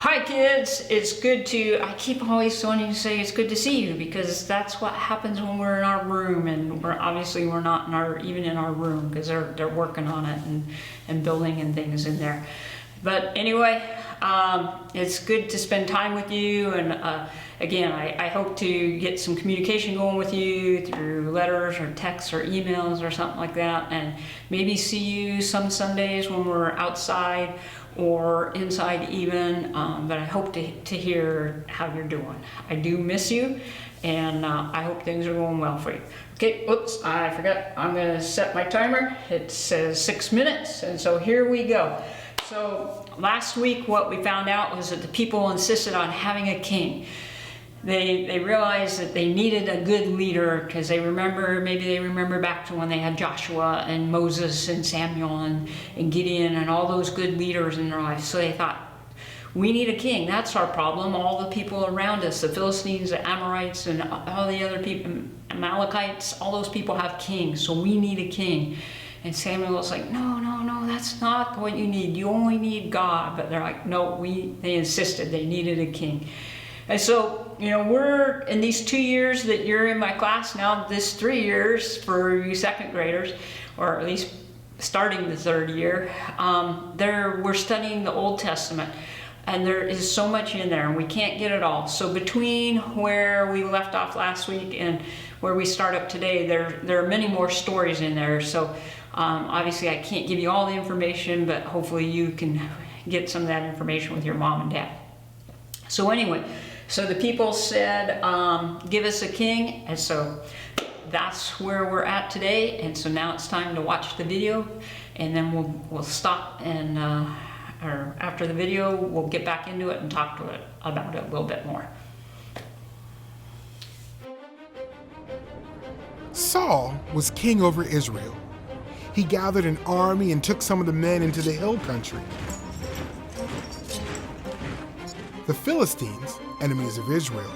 Hi kids, I keep always wanting to say it's good to see you because that's what happens when we're in our room, and we're not even in our room because they're working on it and building and things in there. But anyway, it's good to spend time with you, and again, I hope to get some communication going with you through letters or texts or emails or something like that, and maybe see you some Sundays when we're outside or inside even, but I hope to hear how you're doing. I do miss you, and I hope things are going well for you. Okay, oops, I forgot. I'm gonna set my timer. It says 6 minutes, and so here we go. So last week what we found out was that the people insisted on having a king. They realized that they needed a good leader because maybe they remember back to when they had Joshua and Moses and Samuel and Gideon and all those good leaders in their life. So they thought, we need a king. That's our problem. All the people around us, the Philistines, the Amorites, and all the other people, Amalekites, all those people have kings. So we need a king. And Samuel was like, no, that's not what you need. You only need God. But they're like, no, they insisted they needed a king. And so, we're in these 2 years that you're in my class now, this 3 years for you second graders, or at least starting the third year, we're studying the Old Testament. And there is so much in there, and we can't get it all. So between where we left off last week and where we start up today, there are many more stories in there. So obviously I can't give you all the information, but hopefully you can get some of that information with your mom and dad. So anyway, so the people said, give us a king, and so that's where we're at today. And so now it's time to watch the video, and then we'll stop, and or after the video we'll get back into it and talk about it a little bit more. Saul was king over Israel. He gathered an army and took some of the men into the hill country. The Philistines, enemies of Israel,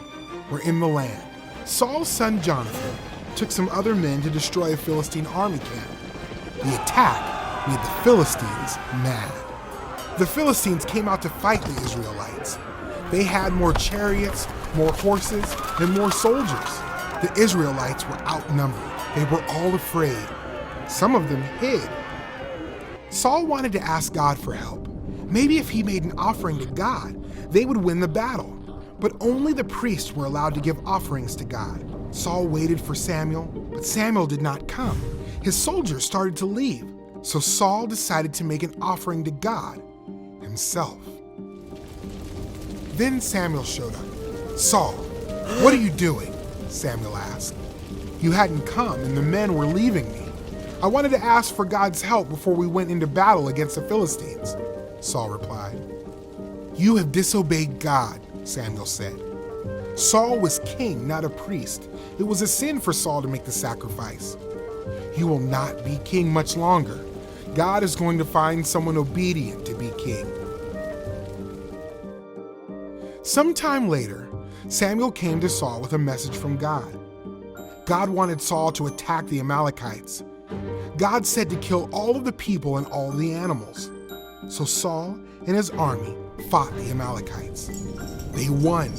were in the land. Saul's son Jonathan took some other men to destroy a Philistine army camp. The attack made the Philistines mad. The Philistines came out to fight the Israelites. They had more chariots, more horses, and more soldiers. The Israelites were outnumbered. They were all afraid. Some of them hid. Saul wanted to ask God for help. Maybe if he made an offering to God, they would win the battle. But only the priests were allowed to give offerings to God. Saul waited for Samuel, but Samuel did not come. His soldiers started to leave, so Saul decided to make an offering to God himself. Then Samuel showed up. "Saul, what are you doing?" Samuel asked. "You hadn't come, and the men were leaving me. I wanted to ask for God's help before we went into battle against the Philistines," Saul replied. "You have disobeyed God," Samuel said. Saul was king, not a priest. It was a sin for Saul to make the sacrifice. "You will not be king much longer. God is going to find someone obedient to be king." Sometime later, Samuel came to Saul with a message from God. God wanted Saul to attack the Amalekites. God said to kill all of the people and all of the animals. So Saul and his army fought the Amalekites. They won,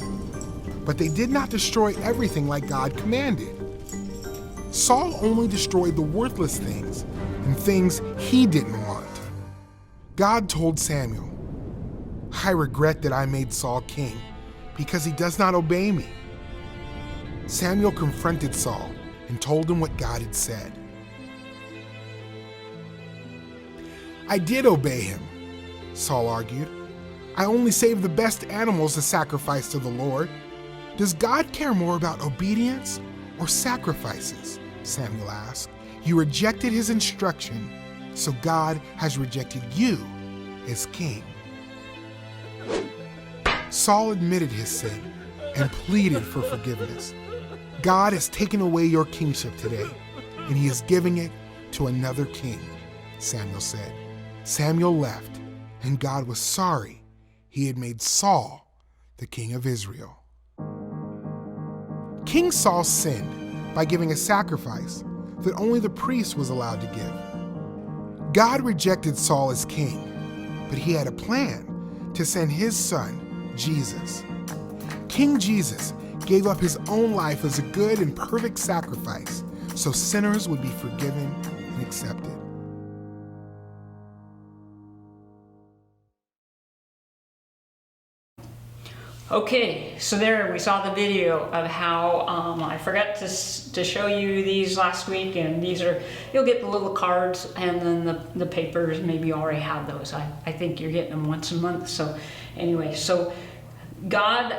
but they did not destroy everything like God commanded. Saul only destroyed the worthless things and things he didn't want. God told Samuel, "I regret that I made Saul king because he does not obey me." Samuel confronted Saul and told him what God had said. "I did obey him," Saul argued. "I only saved the best animals to sacrifice to the Lord. Does God care more about obedience or sacrifices?" Samuel asked. "You rejected his instruction, so God has rejected you as king." Saul admitted his sin and pleaded for forgiveness. "God has taken away your kingship today, and he is giving it to another king," Samuel said. Samuel left, and God was sorry he had made Saul the king of Israel. King Saul sinned by giving a sacrifice that only the priest was allowed to give. God rejected Saul as king, but he had a plan to send his son Jesus. King Jesus gave up his own life as a good and perfect sacrifice so sinners would be forgiven and accepted. Okay, so there we saw the video of how I forgot to show you these last week, and these are, you'll get the little cards and then the papers. Maybe you already have those. I think you're getting them once a month. So anyway, so God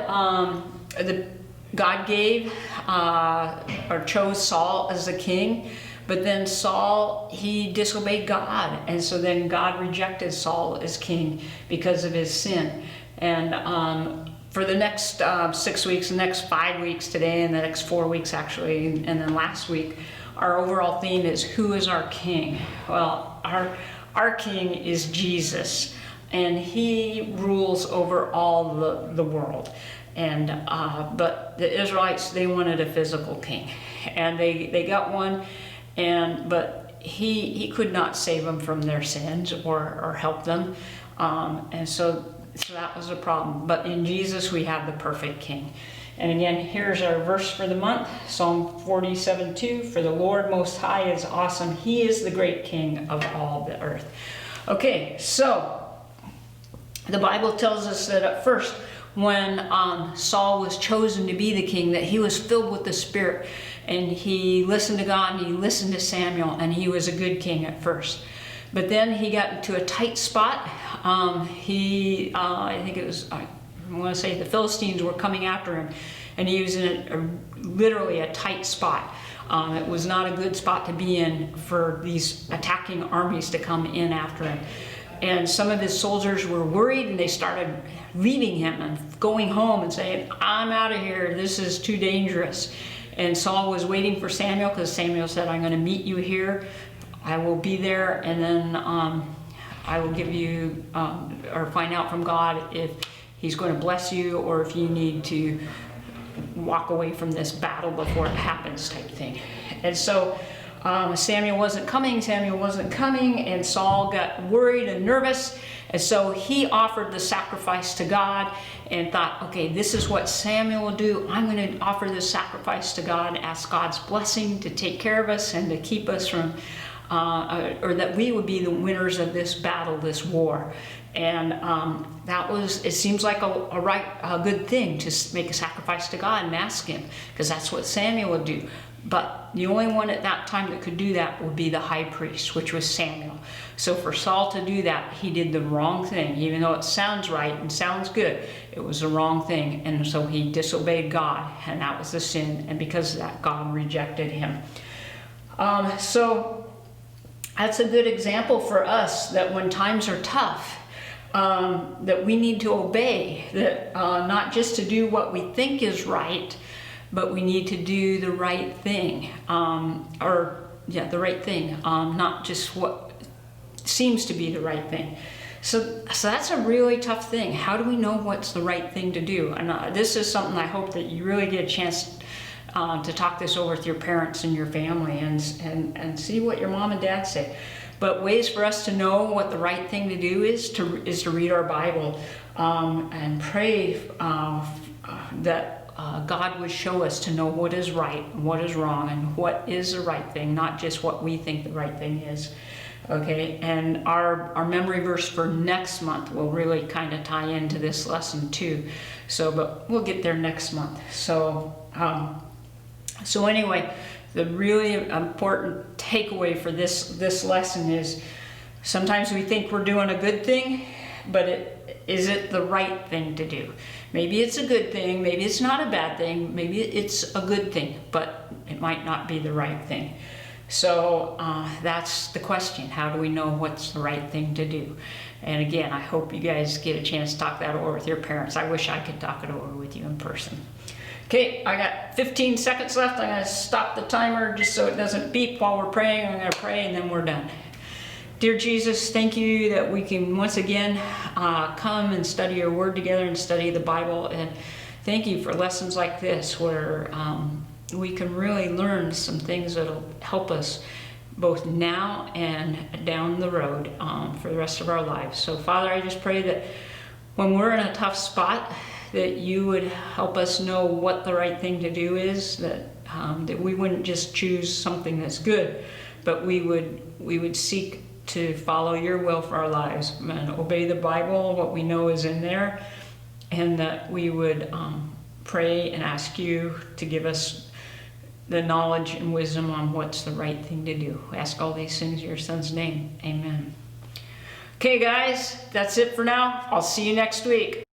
gave or chose Saul as the king, but then Saul, he disobeyed God, and so then God rejected Saul as king because of his sin. And for the next 6 weeks, the next 5 weeks today, and the next 4 weeks actually, and then last week, our overall theme is, who is our king? Well, our king is Jesus, and he rules over all the world. And but the Israelites, they wanted a physical king, and they got one, but he could not save them from their sins or help them, and so that was a problem. But in Jesus we have the perfect king. And again, here's our verse for the month, Psalm 47:2. For the Lord Most High is awesome. He is the great king of all the earth. Okay, so the Bible tells us that at first, when Saul was chosen to be the king, that he was filled with the Spirit, and he listened to God, and he listened to Samuel, and he was a good king at first. But then he got into a tight spot. I think it was, I want to say the Philistines were coming after him, and he was in literally a tight spot. It was not a good spot to be in for these attacking armies to come in after him. And some of his soldiers were worried, and they started leaving him and going home and saying, I'm out of here, this is too dangerous. And Saul was waiting for Samuel, because Samuel said, I'm going to meet you here. I will be there, and then I will give you, or find out from God if he's going to bless you, or if you need to walk away from this battle before it happens, type thing. And so Samuel wasn't coming, and Saul got worried and nervous, and so he offered the sacrifice to God and thought, okay, this is what Samuel will do. I'm going to offer this sacrifice to God, ask God's blessing to take care of us and to keep us from or that we would be the winners of this battle, this war. And it seems like a good thing to make a sacrifice to God and ask him, because that's what Samuel would do. But the only one at that time that could do that would be the high priest, which was Samuel. So for Saul to do that, he did the wrong thing. Even though it sounds right and sounds good, it was the wrong thing. And so he disobeyed God, and that was the sin. And because of that, God rejected him. So that's a good example for us, that when times are tough, that we need to obey, that not just to do what we think is right, but we need to do the right thing, the right thing, not just what seems to be the right thing. So that's a really tough thing. How do we know what's the right thing to do? And this is something I hope that you really get a chance to talk this over with your parents and your family, and see what your mom and dad say. But ways for us to know what the right thing to do is to read our Bible, and pray that God would show us to know what is right and what is wrong, and what is the right thing, not just what we think the right thing is. Okay, and our memory verse for next month will really kind of tie into this lesson too. So, but we'll get there next month. So anyway, the really important takeaway for this lesson is, sometimes we think we're doing a good thing, but is it the right thing to do? Maybe it's a good thing, maybe it's not a bad thing, maybe it's a good thing, but it might not be the right thing. So that's the question. How do we know what's the right thing to do? And again, I hope you guys get a chance to talk that over with your parents. I wish I could talk it over with you in person. Okay, I got 15 seconds left. I'm going to stop the timer just so it doesn't beep while we're praying. I'm going to pray and then we're done. Dear Jesus, thank you that we can once again come and study your word together and study the Bible. And thank you for lessons like this, where we can really learn some things that'll help us both now and down the road for the rest of our lives. So Father, I just pray that when we're in a tough spot, that you would help us know what the right thing to do is, that we wouldn't just choose something that's good, but we would seek to follow your will for our lives and obey the Bible, what we know is in there, and that we would pray and ask you to give us the knowledge and wisdom on what's the right thing to do. We ask all these things in your son's name. Amen. Okay, guys, that's it for now. I'll see you next week.